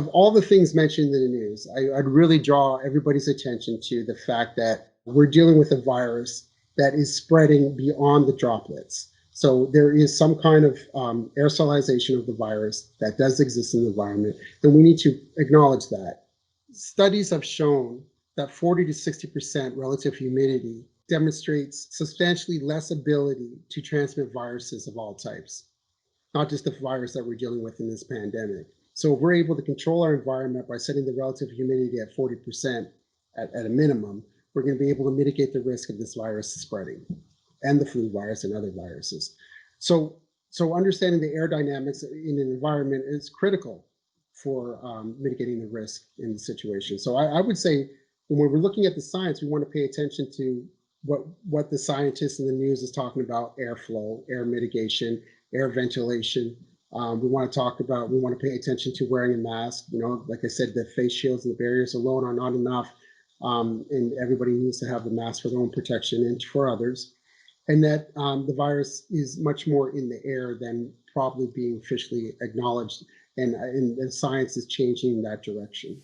of all the things mentioned in the news, I'd really draw everybody's attention to the fact that we're dealing with a virus that is spreading beyond the droplets. So there is some kind of aerosolization of the virus that does exist in the environment, and we need to acknowledge that. Studies have shown that 40 to 60% relative humidity demonstrates substantially less ability to transmit viruses of all types, not just the virus that we're dealing with in this pandemic. So if we're able to control our environment by setting the relative humidity at 40% at a minimum, we're going to be able to mitigate the risk of this virus spreading and the flu virus and other viruses. So, so understanding the air dynamics in an environment is critical for mitigating the risk in the situation. So I would say when we're looking at the science, we want to pay attention to what the scientists in the news is talking about: airflow, air mitigation, air ventilation. We want to pay attention to wearing a mask. You know, like I said, the face shields and the barriers alone are not enough. And everybody needs to have the mask for their own protection and for others. And that the virus is much more in the air than probably being officially acknowledged. And science is changing that direction.